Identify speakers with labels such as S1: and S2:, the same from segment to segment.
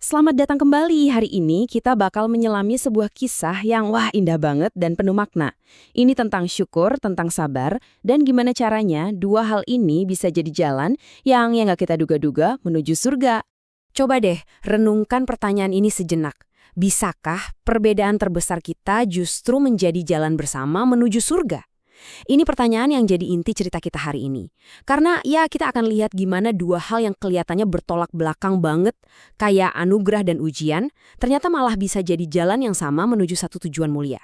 S1: Selamat datang kembali. Hari ini kita bakal menyelami sebuah kisah yang indah banget dan penuh makna. Ini tentang syukur, tentang sabar, dan gimana caranya dua hal ini bisa jadi jalan yang nggak kita duga-duga menuju surga. Coba deh renungkan pertanyaan ini sejenak. Bisakah perbedaan terbesar kita justru menjadi jalan bersama menuju surga? Ini pertanyaan yang jadi inti cerita kita hari ini. Karena kita akan lihat gimana dua hal yang kelihatannya bertolak belakang banget, kayak anugerah dan ujian, ternyata malah bisa jadi jalan yang sama menuju satu tujuan mulia.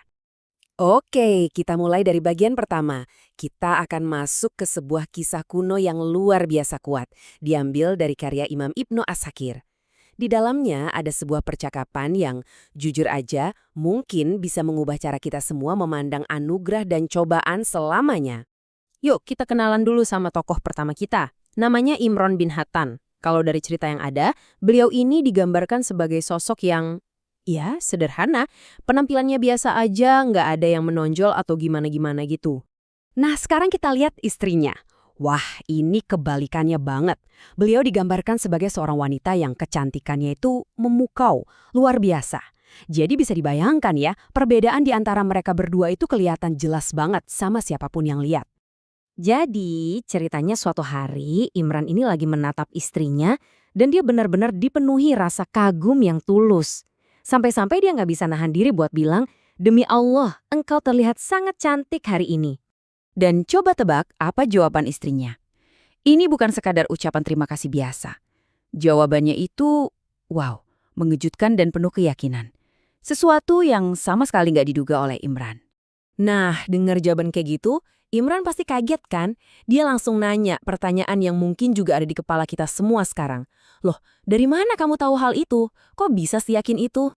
S1: Oke, kita mulai dari bagian pertama. Kita akan masuk ke sebuah kisah kuno yang luar biasa kuat, diambil dari karya Imam Ibnu As-Sakir. Di dalamnya ada sebuah percakapan yang, jujur aja, mungkin bisa mengubah cara kita semua memandang anugerah dan cobaan selamanya. Yuk, kita kenalan dulu sama tokoh pertama kita. Namanya Imran bin Hattan. Kalau dari cerita yang ada, beliau ini digambarkan sebagai sosok yang, sederhana. Penampilannya biasa aja, nggak ada yang menonjol atau gimana-gimana gitu. Nah, sekarang kita lihat istrinya. Wah, ini kebalikannya banget. Beliau digambarkan sebagai seorang wanita yang kecantikannya itu memukau, luar biasa. Jadi bisa dibayangkan ya, perbedaan di antara mereka berdua itu kelihatan jelas banget sama siapapun yang lihat. Jadi, ceritanya suatu hari Imran ini lagi menatap istrinya dan dia benar-benar dipenuhi rasa kagum yang tulus. Sampai-sampai dia nggak bisa nahan diri buat bilang, "Demi Allah, engkau terlihat sangat cantik hari ini." Dan coba tebak apa jawaban istrinya. Ini bukan sekadar ucapan terima kasih biasa. Jawabannya itu, mengejutkan dan penuh keyakinan. Sesuatu yang sama sekali nggak diduga oleh Imran. Nah, dengar jawaban kayak gitu, Imran pasti kaget kan? Dia langsung nanya pertanyaan yang mungkin juga ada di kepala kita semua sekarang. Loh, dari mana kamu tahu hal itu? Kok bisa seyakin itu?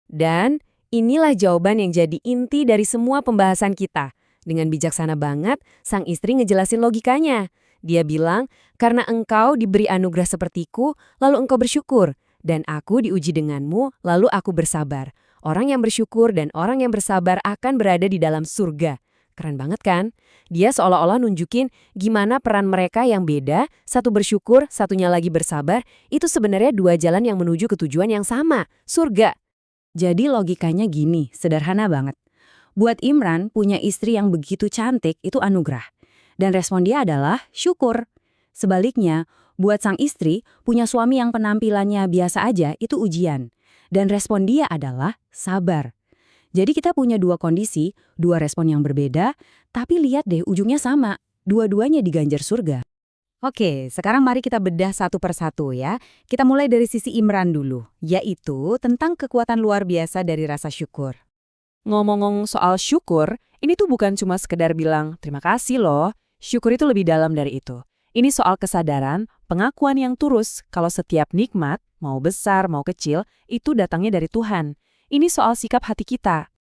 S1: Dan inilah jawaban yang jadi inti dari semua pembahasan kita. Dengan bijaksana banget, sang istri ngejelasin logikanya. Dia bilang, karena engkau diberi anugerah sepertiku, lalu engkau bersyukur. Dan aku diuji denganmu, lalu aku bersabar. Orang yang bersyukur dan orang yang bersabar akan berada di dalam surga. Keren banget kan? Dia seolah-olah nunjukin gimana peran mereka yang beda, satu bersyukur, satunya lagi bersabar, itu sebenarnya dua jalan yang menuju ke tujuan yang sama, surga. Jadi logikanya gini, sederhana banget. Buat Imran, punya istri yang begitu cantik itu anugerah. Dan respon dia adalah syukur. Sebaliknya, buat sang istri, punya suami yang penampilannya biasa aja itu ujian. Dan respon dia adalah sabar. Jadi kita punya dua kondisi, dua respon yang berbeda, tapi lihat deh ujungnya sama. Dua-duanya diganjar surga. Oke, sekarang mari kita bedah satu persatu ya. Kita mulai dari sisi Imran dulu, yaitu tentang kekuatan luar biasa dari rasa syukur. Ngomong-ngomong soal syukur, ini tuh bukan cuma sekedar bilang, terima kasih loh. Syukur itu lebih dalam dari itu. Ini soal kesadaran, pengakuan yang tulus kalau setiap nikmat, mau besar, mau kecil, itu datangnya dari Tuhan. Ini soal sikap hati kita.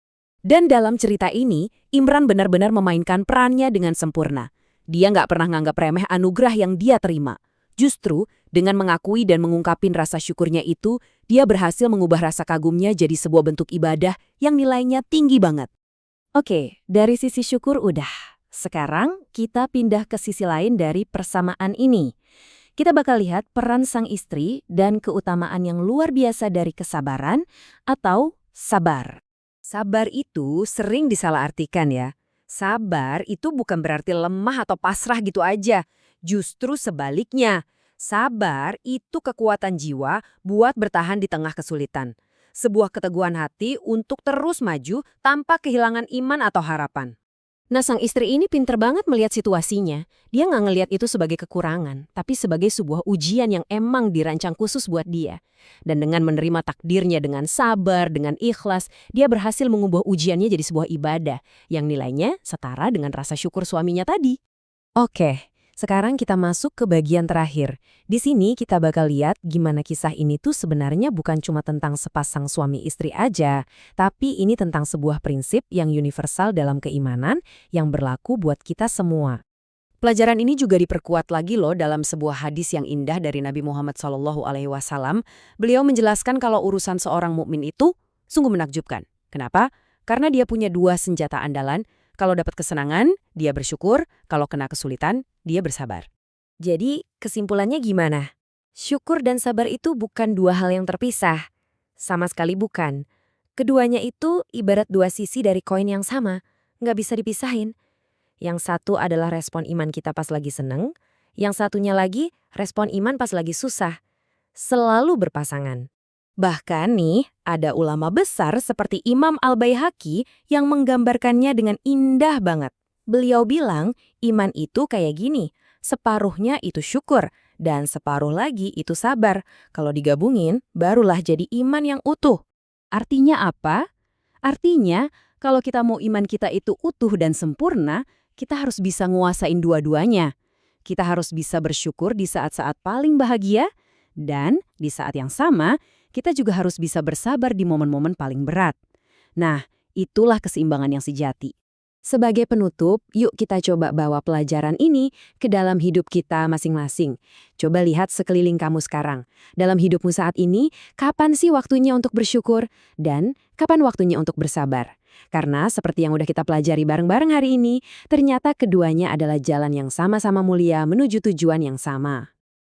S1: Dan dalam cerita ini, Imran benar-benar memainkan perannya dengan sempurna. Dia nggak pernah nganggap remeh anugerah yang dia terima. Justru, dengan mengakui dan mengungkapin rasa syukurnya itu, dia berhasil mengubah rasa kagumnya jadi sebuah bentuk ibadah yang nilainya tinggi banget. Oke, dari sisi syukur udah. Sekarang kita pindah ke sisi lain dari persamaan ini. Kita bakal lihat peran sang istri dan keutamaan yang luar biasa dari kesabaran atau sabar. Sabar itu sering disalahartikan ya. Sabar itu bukan berarti lemah atau pasrah gitu aja. Justru sebaliknya, sabar itu kekuatan jiwa buat bertahan di tengah kesulitan. Sebuah keteguhan hati untuk terus maju tanpa kehilangan iman atau harapan. Nah, sang istri ini pinter banget melihat situasinya. Dia nggak ngelihat itu sebagai kekurangan, tapi sebagai sebuah ujian yang emang dirancang khusus buat dia. Dan dengan menerima takdirnya dengan sabar, dengan ikhlas, dia berhasil mengubah ujiannya jadi sebuah ibadah yang nilainya setara dengan rasa syukur suaminya tadi. Oke, sekarang kita masuk ke bagian terakhir. Di sini kita bakal lihat gimana kisah ini tuh sebenarnya bukan cuma tentang sepasang suami istri aja, tapi ini tentang sebuah prinsip yang universal dalam keimanan yang berlaku buat kita semua. Pelajaran ini juga diperkuat lagi loh dalam sebuah hadis yang indah dari Nabi Muhammad SAW. Beliau menjelaskan kalau urusan seorang mukmin itu sungguh menakjubkan. Kenapa? Karena dia punya dua senjata andalan. Kalau dapat kesenangan, dia bersyukur. Kalau kena kesulitan, dia bersabar. Jadi, kesimpulannya gimana?
S2: Syukur dan sabar itu bukan dua hal yang terpisah. Sama sekali bukan. Keduanya itu ibarat dua sisi dari koin yang sama, nggak bisa dipisahin. Yang satu adalah respon iman kita pas lagi seneng, yang satunya lagi respon iman pas lagi susah. Selalu berpasangan.
S1: Bahkan nih, ada ulama besar seperti Imam Al-Baihaqi yang menggambarkannya dengan indah banget. Beliau bilang, iman itu kayak gini, separuhnya itu syukur, dan separuh lagi itu sabar. Kalau digabungin, barulah jadi iman yang utuh. Artinya apa? Artinya, kalau kita mau iman kita itu utuh dan sempurna, kita harus bisa nguasain dua-duanya. Kita harus bisa bersyukur di saat-saat paling bahagia, dan di saat yang sama, kita juga harus bisa bersabar di momen-momen paling berat. Nah, itulah keseimbangan yang sejati. Sebagai penutup, yuk kita coba bawa pelajaran ini ke dalam hidup kita masing-masing. Coba lihat sekeliling kamu sekarang. Dalam hidupmu saat ini, kapan sih waktunya untuk bersyukur? Dan kapan waktunya untuk bersabar? Karena seperti yang udah kita pelajari bareng-bareng hari ini, ternyata keduanya adalah jalan yang sama-sama mulia menuju tujuan yang sama.